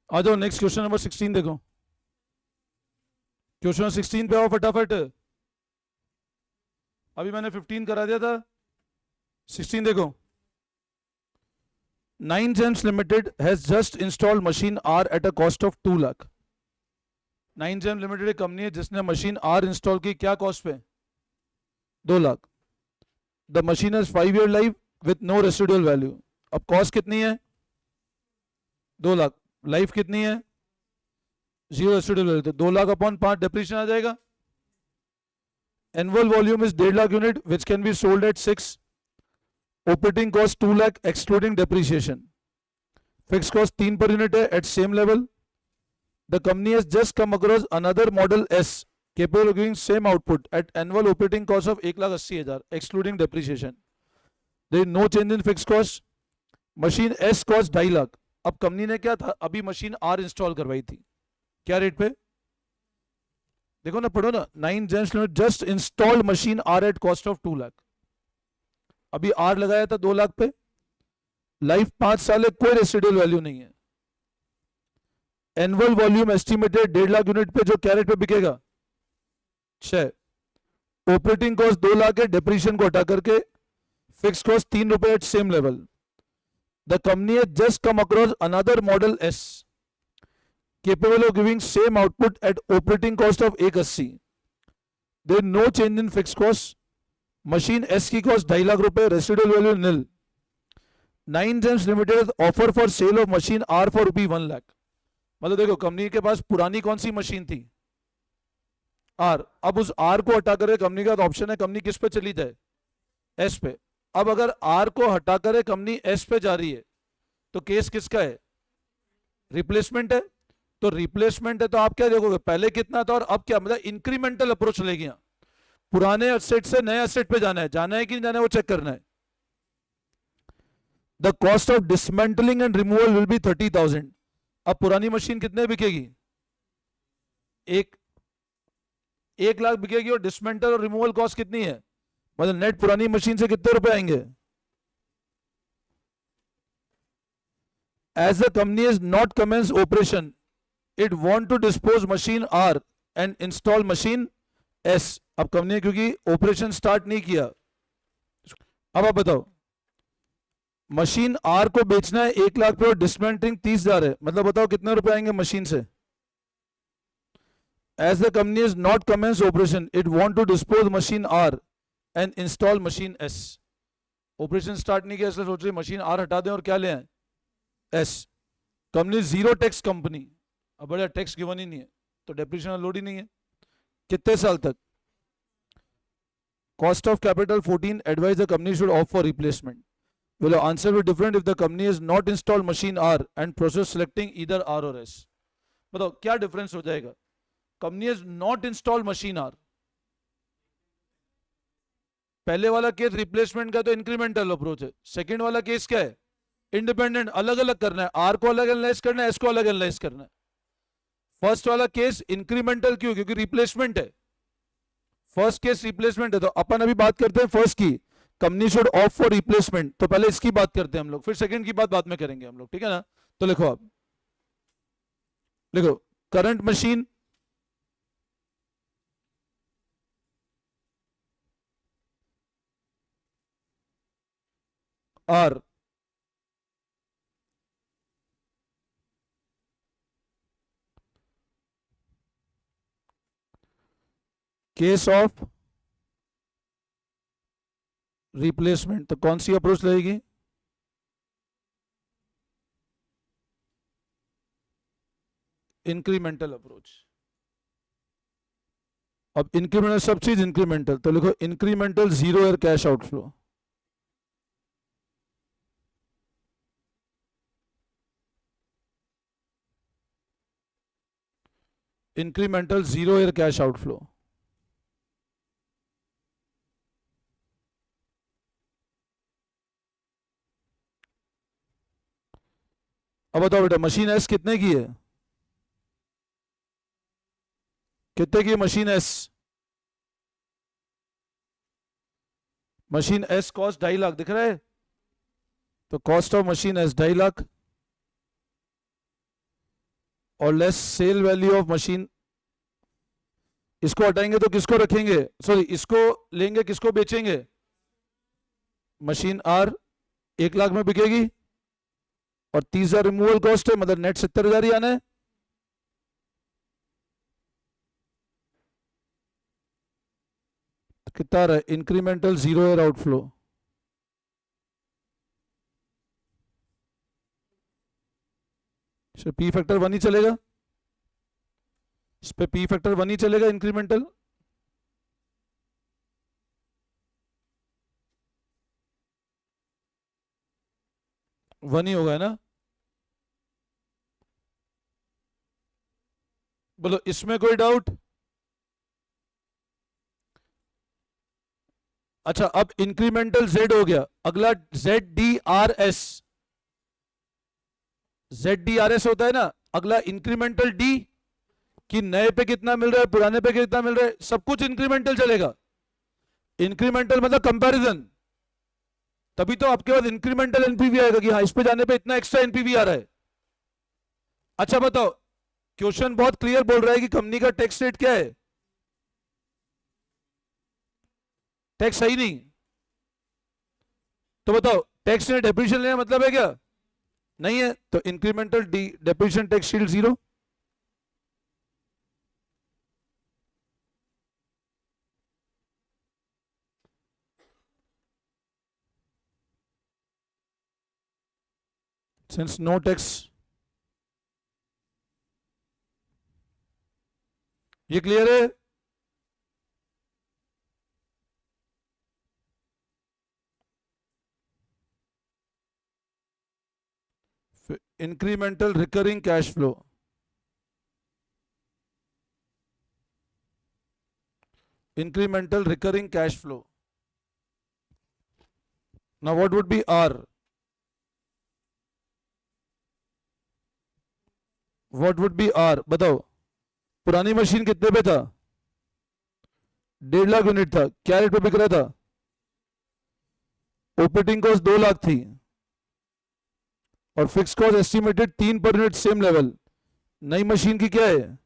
आ जाओ next question number 16 देखो। Question 16 पे आओ फटाफट। अभी मैंने 15 करा दिया था, 16 देखो। 9 Gems Limited has just installed machine R at a cost of 2 lakh. 9 Gems Limited एक कंपनी है जिसने मशीन R इंस्टॉल की, क्या कॉस्ट पे? 2 lakh. The machine has 5 year life with no residual value. अब कॉस्ट कितनी है? 2 लाख। लाइफ कितनी है? 0 रेसिडुअल वैल्यू। तो 2 लाख अपॉन 5 डेप्रीशिएशन आ जाएगा। Annual volume is 1.5 lakh unit which can be sold at 6। Operating cost 2 lakh excluding depreciation. Fix cost 3 per unit है at same level. The company has just come across another model S capable of giving same output at annual operating cost of 1,80,000 excluding depreciation. There is no change in fixed cost. Machine S cost 2.5 lakh. अब company ने क्या था, अभी machine R install करवाई थी, क्या rate पे? देखो ना, पढ़ो ना। 9 Gems Limited just installed machine R at cost of 2 lakh. अभी R लगाया था 2 लाख पे, लाइफ 5 साल है, कोई रेसिडुअल वैल्यू नहीं है। Annual volume estimated 1.5 lakh unit पे, जो क्या रेट पे बिकेगा? 6। ऑपरेटिंग कॉस्ट 2 लाख है, डेप्रीशिएशन को हटा करके। फिक्स कॉस्ट 3 रुपए at same level. The company has just come across another model S capable of giving same output at operating cost of 180। there is no change in fixed cost। Machine S की cost 2.5 lakh रुपए, residual value nil. 9 Gems Limited offer for sale of machine R for ₹1 lakh. मतलब देखो, company के पास पुरानी कौन सी machine थी? Are. अब उस आर को हटा कर कंपनी का ऑप्शन है, कंपनी किस पे चली जाए? एस पे। अब अगर आर को हटा कर कंपनी एस पे जा रही है तो केस किसका है? रिप्लेसमेंट है। तो रिप्लेसमेंट है तो आप क्या देखोगे, पहले कितना था और अब क्या, मतलब इंक्रीमेंटल अप्रोच लेगी। पुराने एसेट से नए एसेट पे जाना है, जाना है कि नहीं जाना है, वो चेक करना है। The cost of dismantling and removal will be 30,000। अब पुरानी मशीन कितने बिकेगी? 1 लाख बिकेगी। और डिसमेंटल और रिमूवल कॉस्ट कितनी है? मतलब नेट पुरानी मशीन से कितने रुपए आएंगे? As the company is not commence operation, it want to dispose machine R and install machine S. अब कंपनी ने क्योंकि ऑपरेशन स्टार्ट नहीं किया। अब आप बताओ, मशीन आर को बेचना है 1 लाख पे और डिसमेंटलिंग 30,000 है, मतलब बताओ कितने रुपए आएंगे मशीन से? As the company is not commenced operation, it want to dispose machine R and install machine S। Operation start नहीं किया, इसलिए सोच रही मशीन R हटा दें और क्या ले आए? S। Company zero tax company, अब बड़ा टैक्स गिवन ही नहीं है तो डेप्रिसिएशन लोड ही नहीं है। कितने साल तक? Cost of capital 14। Advise the company should of for replacement. will the answer be different if the company has not installed machine R and process selecting either R or S। बताओ क्या difference हो जाएगा? Company has not install machine R. पहले वाला case replacement का तो incremental approach है, second वाला केस क्या है? इंडिपेंडेंट, अलग अलग करना है। आर को अलग एनालाइज करना है, एस को अलग एनालाइज करना है। फर्स्ट वाला केस इंक्रीमेंटल क्यों? क्योंकि रिप्लेसमेंट है। फर्स्ट केस रिप्लेसमेंट है, तो अपन अभी बात करते हैं फर्स्ट की, company should of for replacement. तो पहले इसकी बात करते हैं हम लोग, फिर सेकंड की बात बाद में करेंगे हम लोग, ठीक है ना? तो लिखो, आप लिखो current machine R case of replacement, तो कौन सी अप्रोच रहेगी? Incremental approach. अब इंक्रीमेंटल, सब चीज इंक्रीमेंटल, तो लिखो incremental zero year cash outflow. Incremental zero year cash outflow. अब बताओ बेटा, मशीन एस कितने की है? कितने की machine S? Machine S cost 2.5 lakh, दिख रहा है? तो cost of machine S 2.5 lakh. और less sale value of machine, इसको हटाएंगे तो किसको रखेंगे, सॉरी इसको लेंगे किसको बेचेंगे, मशीन आर 1 लाख में बिकेगी और 30,000 रिमूवल कॉस्ट है, मतलब नेट 70,000 ही आना है। तो कितना आ रहा है, incremental zero air outflow, P factor 1 ही चलेगा, इस पे पी फैक्टर 1 ही चलेगा, इंक्रीमेंटल। वन ही होगा, है ना। बोलो इसमें कोई डाउट। अच्छा अब इंक्रीमेंटल जेड हो गया, अगला ZDRS, ZDRS होता है ना, अगला इंक्रीमेंटल डी, कि नए पे कितना मिल रहा है, पुराने पे कितना मिल रहा है, सब कुछ इंक्रीमेंटल चलेगा। इंक्रीमेंटल मतलब कंपैरिजन, तभी तो आपके पास इंक्रीमेंटल एनपीवी आएगा कि हाँ इस पे जाने पे इतना एक्स्ट्रा एनपीवी आ रहा है। अच्छा बताओ, क्वेश्चन बहुत क्लियर बोल रहा है कि कंपनी का टैक्स रेट क्या है, टैक्स सही नहीं, तो बताओ टैक्स ने डेप्रिसिएशन लेना मतलब है क्या, नहीं है, तो incremental D depreciation tax shield zero. Since no tax, ये क्लियर है। Incremental recurring cash flow, incremental recurring cash flow. Now what would be R? What would be R? बताओ, पुरानी मशीन कितने पे था, 1.5 लाख यूनिट था, क्या रेट पे बिक रहा था, ऑपरेटिंग कॉस्ट 2 लाख थी और fix cost estimated 3 per unit same level. नई मशीन की क्या है,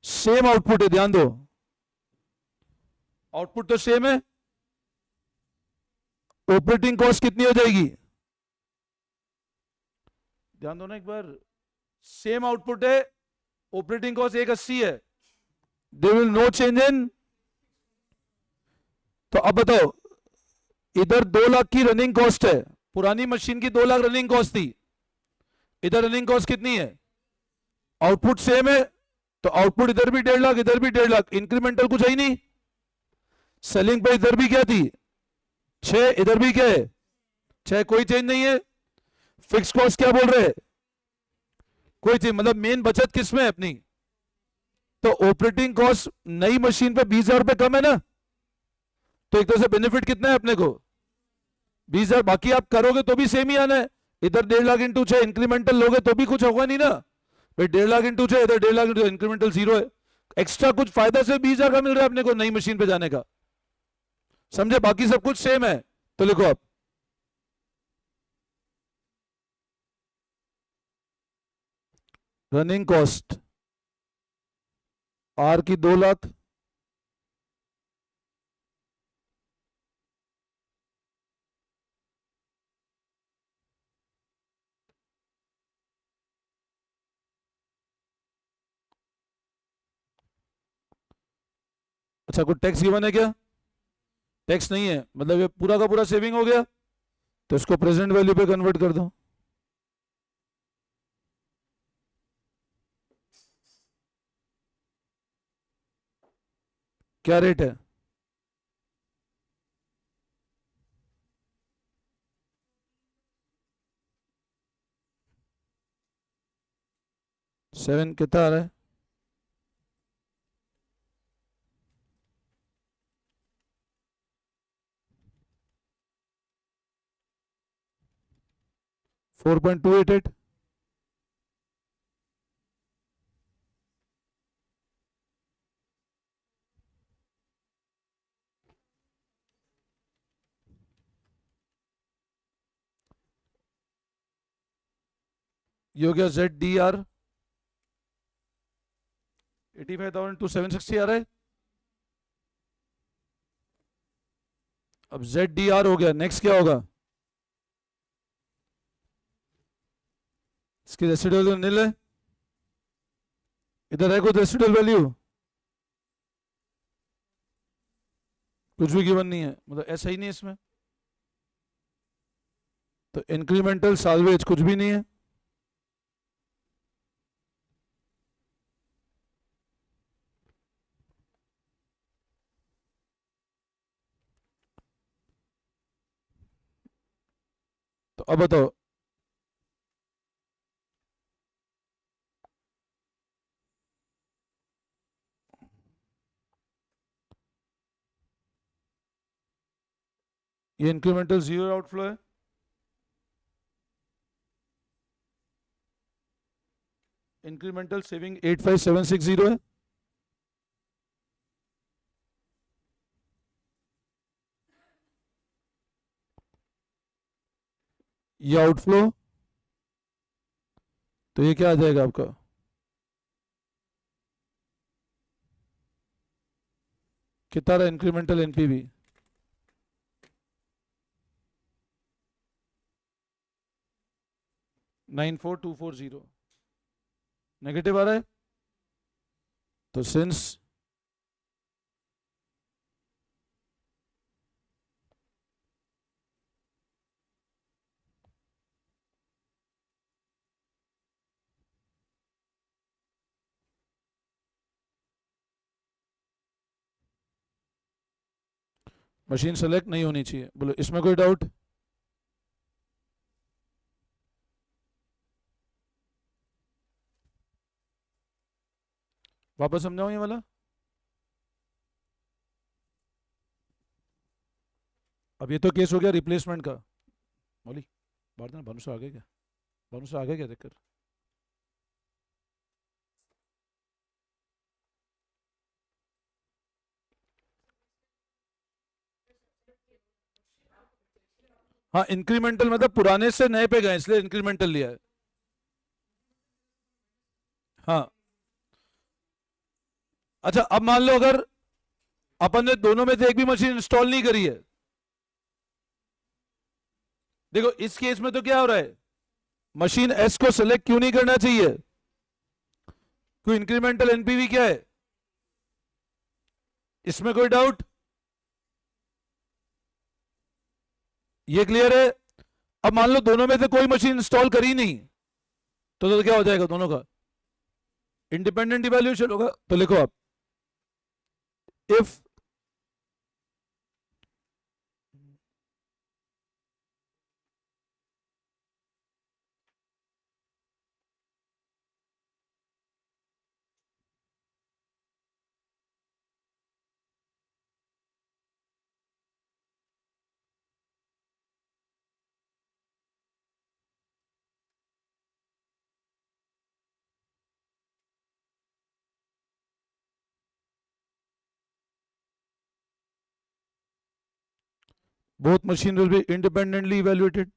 सेम आउटपुट है, ध्यान दो, आउटपुट तो सेम है, ऑपरेटिंग कॉस्ट कितनी हो जाएगी, ध्यान दो ना एक बार, सेम आउटपुट है, ऑपरेटिंग कॉस्ट 180 है, there will no change in. तो अब बताओ, इधर 2 लाख की रनिंग कॉस्ट है, पुरानी मशीन की 2 लाख रनिंग कॉस्ट थी, इधर रनिंग कॉस्ट कितनी है, आउटपुट सेम है, तो आउटपुट इधर भी 1.5 लाख इधर भी 1.5 लाख, इंक्रीमेंटल कुछ है ही नहीं। सेलिंग प्राइस इधर भी क्या थी 6, इधर भी क्या है 6, कोई चेंज नहीं है। फिक्स कॉस्ट क्या बोल रहे हैं, कोई चेंज, मतलब मेन बचत किसमें है अपनी, तो ऑपरेटिंग कॉस्ट नई मशीन पे 20,000 रुपए कम है ना, तो एक तरह से बेनिफिट कितना है अपने को 20,000, बाकी आप करोगे तो भी सेम ही आना है, इधर 1.5 लाख इंटू 6 इंक्रीमेंटल लोगे तो भी कुछ होगा नहीं ना भाई, 1.5 लाख इंटू 6 इधर 1.5 लाख इंटू इंक्रीमेंटल जीरो है, एक्स्ट्रा कुछ फायदा से 20,000 का मिल रहा है अपने को नई मशीन पे जाने का, समझे, बाकी सब कुछ सेम है, तो लिखो आप रनिंग कॉस्ट आर की 2 लाख, अच्छा कोई टैक्स गिवन है क्या, टैक्स नहीं है, मतलब ये पूरा का पूरा सेविंग हो गया, तो इसको प्रेजेंट वैल्यू पे कन्वर्ट कर दो, क्या रेट है, सेवन कितना आ रहा है, $4.288, ये हो गया ZDR, 85,000 टू 760 आ रहा है। अब ZDR हो गया, नेक्स्ट क्या होगा? इसकी रेसिडुअल निल है, इधर है कोई रेसिडुअल वैल्यू? कुछ भी गिवन नहीं है, मतलब ऐसा ही नहीं है इसमें। तो इंक्रीमेंटल साल्वेज कुछ भी नहीं है। तो अब बताओ, ये इंक्रीमेंटल जीरो आउटफ्लो है, इंक्रीमेंटल सेविंग 85760 है, ये आउटफ्लो, तो ये क्या आ जाएगा आपका? कितना रहा इंक्रीमेंटल एनपीवी? 94240 नेगेटिव आ रहा है। तो सिंस मशीन सेलेक्ट नहीं होनी चाहिए, बोलो इसमें कोई डाउट? वापस समझाओ ये वाला। अब ये तो केस हो गया रिप्लेसमेंट का। मौली बाहर देना, भानु से आगे क्या? भानु से आगे क्या दिक्कत? हाँ, इंक्रीमेंटल मतलब पुराने से नए पे गए इसलिए इंक्रीमेंटल लिया है। हाँ, अच्छा अब मान लो अगर अपन ने दोनों में से एक भी मशीन इंस्टॉल नहीं करी है, देखो इस केस में तो क्या हो रहा है, मशीन एस को सिलेक्ट क्यों नहीं करना चाहिए? क्यों? इंक्रीमेंटल एनपीवी क्या है? इसमें कोई डाउट? ये क्लियर है? अब मान लो दोनों में से कोई मशीन इंस्टॉल करी नहीं, तो क्या हो जाएगा दोनों का? इंडिपेंडेंट इवैल्यूएशन होगा। तो लिखो आप, if both machine will be independently evaluated,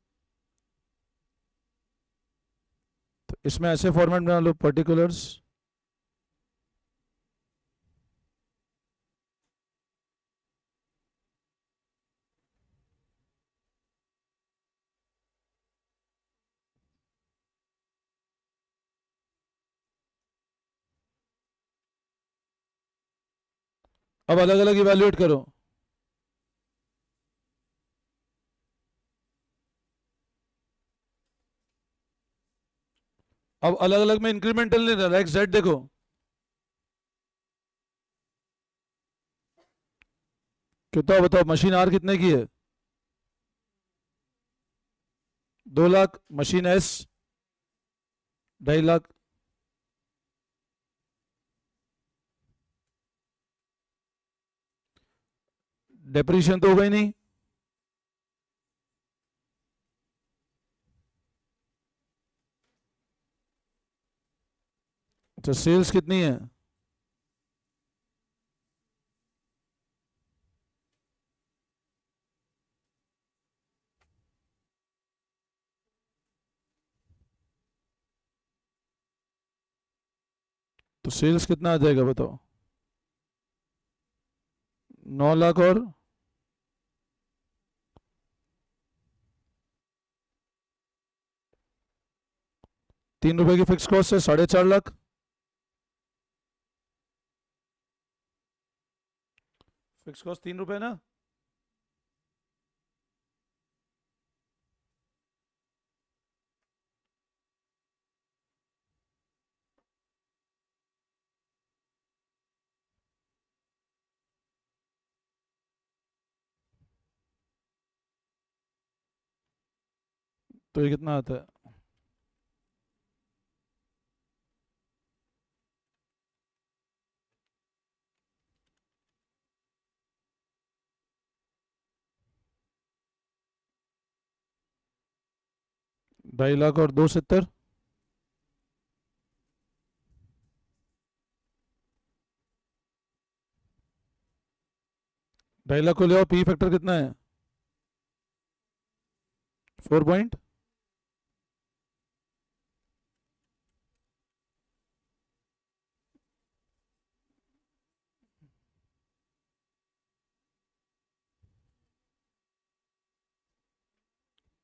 तो इसमें ऐसे फॉर्मेट बना लो, पर्टिकुलर्स अब अलग अलग इवैल्यूएट करो। अब अलग अलग में इंक्रीमेंटल नहीं रहा, एक्स जेड देखो, कितना बताओ? मशीन आर कितने की है? 2 lakh. Machine S 2.5 lakh. Depreciation तो होगा ही नहीं। अच्छा, सेल्स कितनी है? तो सेल्स कितना आ जाएगा बताओ? 9 लाख और 3 रुपए की फिक्स कॉस्ट है 4.5 लाख। फिक्स कॉस्ट 3 रुपए ना? तो ये कितना आता है? ₹2.5 लाख और 2.70। 2.5 लाख को ले आओ, पी फैक्टर कितना है? 4 पॉइंट।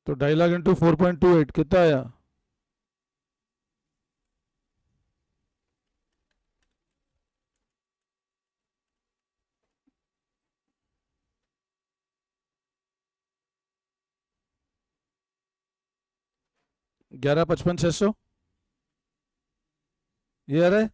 तो 2.5 लाख इंटू 4.28 कितना आया? ग्यारह 55,600 ये आ रहा है।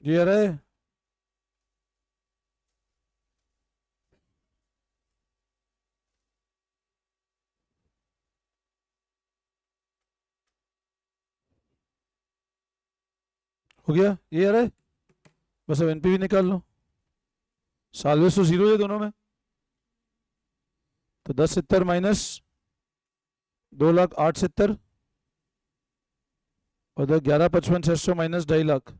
ये आ रहा है। हो गया, ये आ रहा है। बस अब एनपीवी निकाल लो। सालवेज तो 0 है दोनों में। तो 10.70 माइनस 2,08,70 और 11,55,600 माइनस 2.5 लाख।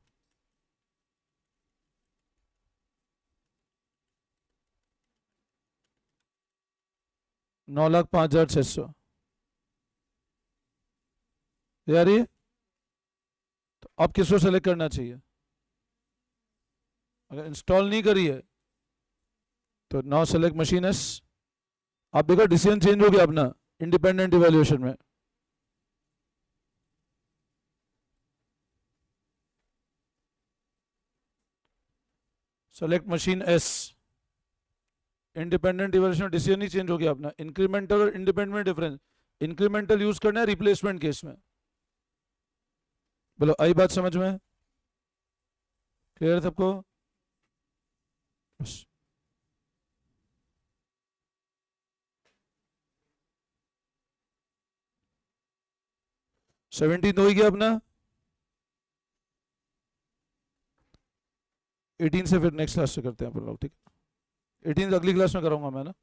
9,05,600 यार ये। तो अब किसको सेलेक्ट करना चाहिए? अगर इंस्टॉल नहीं करी है तो नाउ सेलेक्ट मशीन एस। आप देखो डिसीजन चेंज हो गया अपना इंडिपेंडेंट इवैल्यूएशन में। Select machine S. Independent evaluation decision ही चेंज हो गया अपना। इंक्रीमेंटल और इंडिपेंडेंट में डिफरेंस। इंक्रीमेंटल यूज करना है रिप्लेसमेंट केस में। बोलो आई बात समझ में? क्लियर सबको? बस 17 हो गया अपना। 18 से फिर नेक्स्ट क्लास से करते हैं अपन लोग, ठीक है? 18 अगली क्लास में कराऊंगा मैं ना।